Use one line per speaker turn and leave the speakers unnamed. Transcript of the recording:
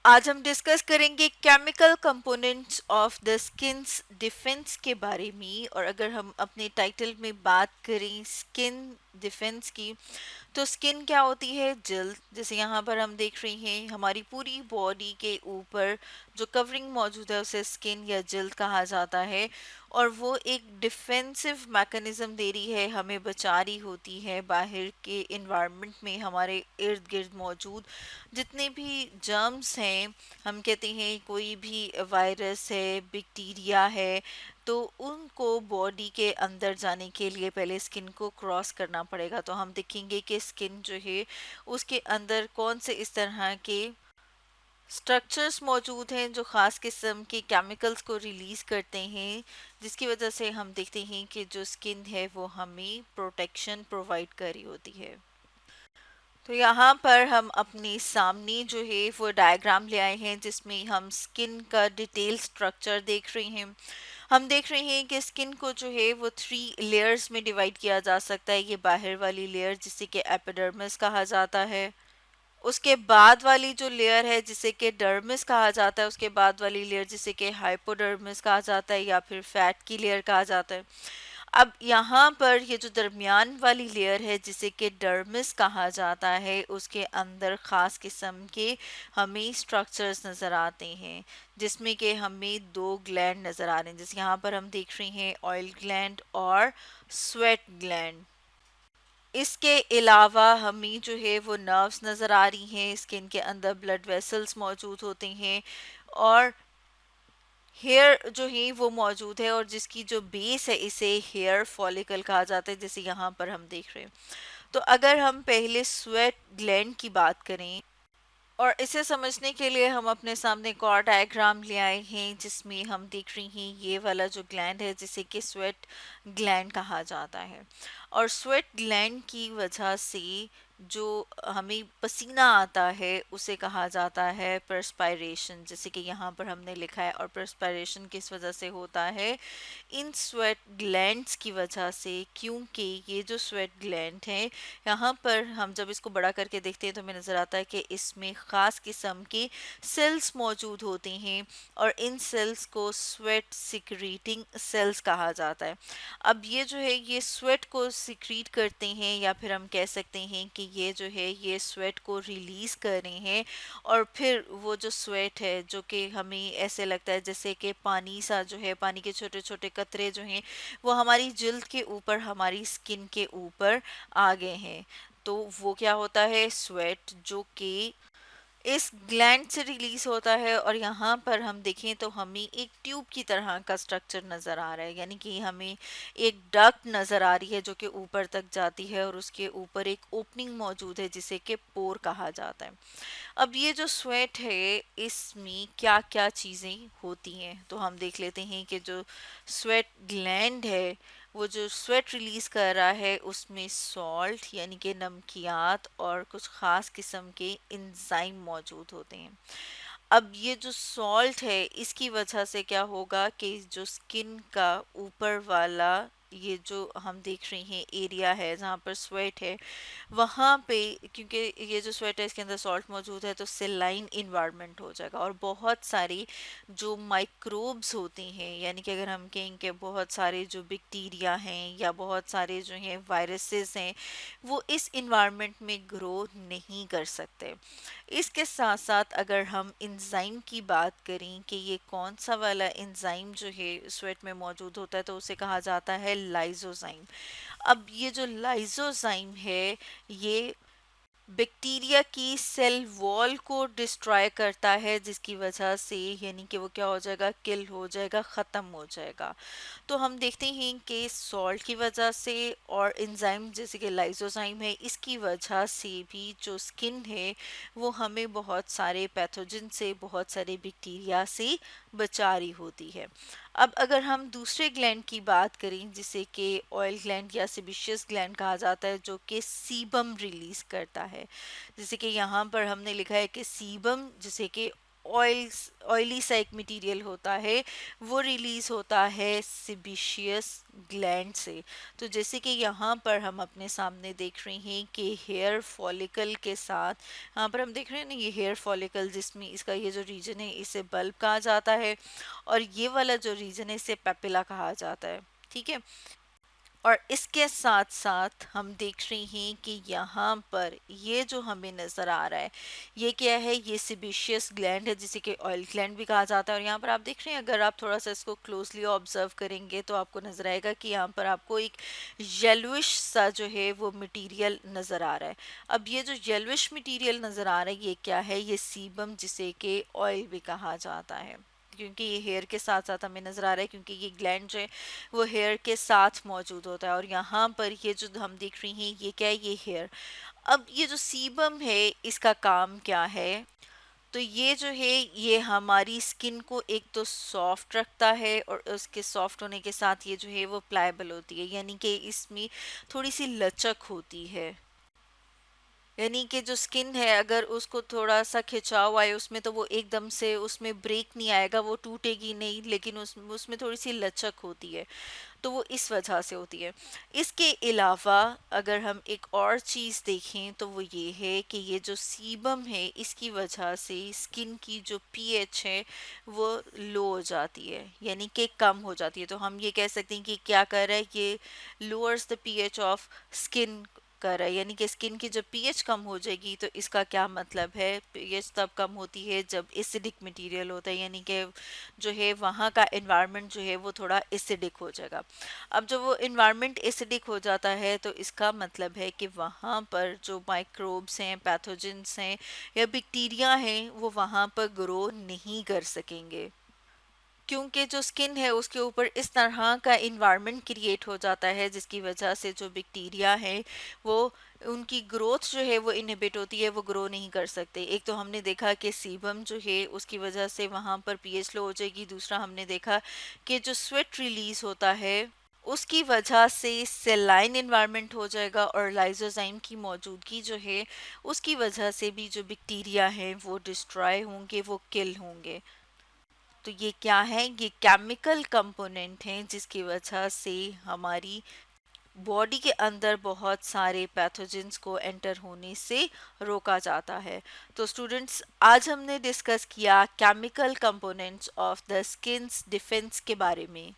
आज हम डिस्कस करेंगे chemical components of the skins defence के बारे में। और अगर हम अपने टाइटल में बात करें स्किन डिफेंस की, तो स्किन क्या होती है? जल्द। जैसे यहाँ पर हम देख रहे हैं हमारी पूरी बॉडी के ऊपर जो कवरिंग मौजूद है उसे स्किन या जल्द कहा जाता है। और वो एक डिफेंसिव मैकेनिज्म दे रही है, हमें बचा रही होती है बाहर के इन्वायरमेंट में हमारे इर्द गिर्द मौजूद जितने भी जर्म्स हैं। हम कहते हैं कोई भी वायरस है, बैक्टीरिया है, तो उनको बॉडी के अंदर जाने के लिए पहले स्किन को क्रॉस करना पड़ेगा। तो हम देखेंगे कि स्किन जो है उसके अंदर कौन से इस तरह के स्ट्रक्चर्स मौजूद हैं जो ख़ास किस्म के केमिकल्स को रिलीज़ करते हैं, जिसकी वजह से हम देखते हैं कि जो स्किन है वो हमें प्रोटेक्शन प्रोवाइड कर रही होती है। तो यहाँ पर हम अपने सामने जो है वो डायग्राम ले आए हैं जिसमें हम स्किन का डिटेल स्ट्रक्चर देख रहे हैं। हम देख रहे हैं कि स्किन को जो है वो 3 लेयर्स में डिवाइड किया जा सकता है। ये बाहर वाली लेयर जिसे कि एपिडर्मिस कहा जाता है, उसके बाद वाली जो लेयर है जिसे कि डर्मिस कहा जाता है, उसके बाद वाली लेयर जिसे कि हाइपोडर्मिस कहा जाता है या फिर फैट की लेयर कहा जाता है। अब यहाँ पर ये जो दरमियान वाली लेयर है जिसे कि डर्मिस कहा जाता है, उसके अंदर ख़ास किस्म के हमें स्ट्रक्चर्स नज़र आते हैं, जिसमें कि हमें 2 ग्लैंड नज़र आ रहे हैं। जैसे यहाँ पर हम देख रहे हैं ऑयल ग्लैंड और स्वेट ग्लैंड। इसके अलावा हमें जो है वो नर्व्स नज़र आ रही हैं, स्किन के अंदर ब्लड वेसल्स मौजूद होते हैं, और हेयर जो है वो मौजूद है, और जिसकी जो बेस है इसे हेयर फॉलिकल कहा जाता है, जैसे यहाँ पर हम देख रहे हैं। तो अगर हम पहले स्वेट ग्लैंड की बात करें, और इसे समझने के लिए हम अपने सामने एक और डायग्राम ले आए हैं जिसमें हम देख रहे हैं ये वाला जो ग्लैंड है जिसे कि स्वेट ग्लैंड कहा जाता है। और स्वेट ग्लैंड की वजह से जो हमें पसीना आता है उसे कहा जाता है परस्पायरेशन, जैसे कि यहाँ पर हमने लिखा है। और परस्पायरेशन किस वजह से होता है? इन स्वेट ग्लैंड्स की वजह से, क्योंकि ये जो स्वेट ग्लैंड है, यहाँ पर हम जब इसको बड़ा करके देखते हैं तो हमें नज़र आता है कि इसमें ख़ास किस्म के सेल्स मौजूद होते हैं, और इन सेल्स को स्वेट सिक्रीटिंग सेल्स कहा जाता है। अब ये जो है ये स्वेट को सिक्रीट करते हैं, या फिर हम कह सकते हैं कि ये जो है ये स्वेट को रिलीज़ कर रहे हैं। और फिर वो जो स्वेट है जो कि हमें ऐसे लगता है जैसे कि पानी सा जो है, पानी के छोटे छोटे कतरे जो हैं वो हमारी जिल्द के ऊपर, हमारी स्किन के ऊपर आ गए हैं। तो वो क्या होता है? स्वेट जो कि इस ग्लैंड से रिलीज होता है। और यहाँ पर हम देखें तो हमें एक ट्यूब की तरह का स्ट्रक्चर नज़र आ रहा है, यानी कि हमें एक डक्ट नज़र आ रही है जो कि ऊपर तक जाती है, और उसके ऊपर एक ओपनिंग मौजूद है जिसे कि पोर कहा जाता है। अब ये जो स्वेट है इसमें क्या क्या चीज़ें होती हैं, तो हम देख लेते हैं कि जो स्वेट ग्लैंड है वो जो स्वेट रिलीज कर रहा है उसमें सॉल्ट यानी कि नमकियात और कुछ खास किस्म के इंजाइम मौजूद होते हैं। अब ये जो सॉल्ट है इसकी वजह से क्या होगा कि जो स्किन का ऊपर वाला ये जो हम देख रहे हैं एरिया है जहाँ पर स्वेट है, वहाँ पे क्योंकि ये जो स्वेट है इसके अंदर सॉल्ट मौजूद है तो सेलाइन इन्वायरमेंट हो जाएगा। और बहुत सारी जो माइक्रोब्स होते हैं, यानी कि अगर हम कहें कि बहुत सारे जो बैक्टीरिया हैं या बहुत सारे जो हैं वायरसेस हैं, वो इस इन्वायरमेंट में ग्रो नहीं कर सकते। इसके साथ साथ अगर हम इंजाइम की बात करें कि ये कौन सा वाला इंजाइम जो है स्वेट में मौजूद होता है, तो उसे कहा जाता है लाइजोजाइम। अब ये जो लाइजोजाइम है ये बैक्टीरिया की सेल वॉल को डिस्ट्रॉय करता है, जिसकी वजह से यानी कि वो क्या हो जाएगा? किल हो जाएगा, ख़त्म हो जाएगा। तो हम देखते हैं कि सॉल्ट की वजह से और एंजाइम जैसे कि लाइसोजाइम है इसकी वजह से भी जो स्किन है वो हमें बहुत सारे पैथोजन से, बहुत सारे बैक्टीरिया से बचा रही होती है। अब अगर हम दूसरे ग्लैंड की बात करें जिसे कि ऑयल ग्लैंड या सेबेशियस ग्लैंड कहा जाता है, जो कि सीबम रिलीज करता है, जैसे कि यहाँ पर हमने लिखा है कि सीबम जिसे कि ऑयली सा एक मटेरियल होता है, वो रिलीज होता है सिबिशियस ग्लैंड से। तो जैसे कि यहाँ पर हम अपने सामने देख रहे हैं कि हेयर फॉलिकल के साथ, यहाँ पर हम देख रहे हैं ना ये हेयर फॉलिकल, जिसमें इसका ये जो रीजन है इसे बल्ब कहा जाता है, और ये वाला जो रीजन है इसे पेपिला कहा जाता है। ठीक है। और इसके साथ साथ हम देख रहे हैं कि यहाँ पर ये जो हमें नज़र आ रहा है, ये क्या है, ये सिबिशियस ग्लैंड है जिसे कि ऑयल ग्लैंड भी कहा जाता है। और यहाँ पर आप देख रहे हैं, अगर आप थोड़ा सा इसको क्लोजली ऑब्जर्व करेंगे तो आपको नज़र आएगा कि यहाँ पर आपको एक येलोइश सा जो है वो मटेरियल नज़र आ रहा है। अब ये जो येलोइश मटेरियल नज़र आ रहा है, ये क्या है, ये सीबम जिसे कि ऑयल भी कहा जाता है, क्योंकि ये हेयर के साथ साथ हमें नज़र आ रहा है, क्योंकि ये ग्लैंड जो है वो हेयर के साथ मौजूद होता है। और यहाँ पर ये जो हम देख रही हैं ये क्या है, ये हेयर। अब ये जो सीबम है इसका काम क्या है, तो ये जो है ये हमारी स्किन को एक तो सॉफ्ट रखता है, और उसके सॉफ्ट होने के साथ ये जो है वो प्लायबल होती है, यानी कि इसमें थोड़ी सी लचक होती है। यानी कि जो स्किन है अगर उसको थोड़ा सा खिंचाव आए उसमें, तो वो एकदम से उसमें ब्रेक नहीं आएगा, वो टूटेगी नहीं, लेकिन उसमें थोड़ी सी लचक होती है। तो वो इस वजह से होती है। इसके अलावा अगर हम एक और चीज़ देखें तो वो ये है कि ये जो सीबम है इसकी वजह से स्किन की जो पीएच है वो लो हो जाती है, यानी कि कम हो जाती है। तो हम ये कह सकते हैं कि क्या कर रहा है, ये lowers the pH of skin कर रहा है, यानी कि स्किन की जब पीएच कम हो जाएगी तो इसका क्या मतलब है, पीएच तब कम होती है जब एसिडिक मटेरियल होता है, यानी कि जो है वहाँ का एनवायरनमेंट जो है वो थोड़ा एसिडिक हो जाएगा। अब जब वो इन्वायरमेंट एसिडिक हो जाता है तो इसका मतलब है कि वहाँ पर जो माइक्रोब्स हैं, पैथोजेंस हैं या बैक्टीरिया हैं वो वहाँ पर ग्रो नहीं कर सकेंगे, क्योंकि जो स्किन है उसके ऊपर इस तरह का इन्वायरमेंट क्रिएट हो जाता है जिसकी वजह से जो बैक्टीरिया है वो उनकी ग्रोथ जो है वो इनहिबिट होती है, वो ग्रो नहीं कर सकते। एक तो हमने देखा कि सीबम जो है उसकी वजह से वहाँ पर पीएच लो हो जाएगी, दूसरा हमने देखा कि जो स्वेट रिलीज होता है उसकी वजह से सेलाइन इन्वायरमेंट हो जाएगा, और लाइजोजाइम की मौजूदगी जो है उसकी वजह से भी जो बैक्टीरिया हैं वो डिस्ट्रॉय होंगे, वो किल होंगे। तो ये क्या है, ये केमिकल कंपोनेंट हैं जिसकी वजह से हमारी बॉडी के अंदर बहुत सारे पैथोजेंस को एंटर होने से रोका जाता है। तो स्टूडेंट्स, आज हमने डिस्कस किया chemical components of the skins defence के बारे में।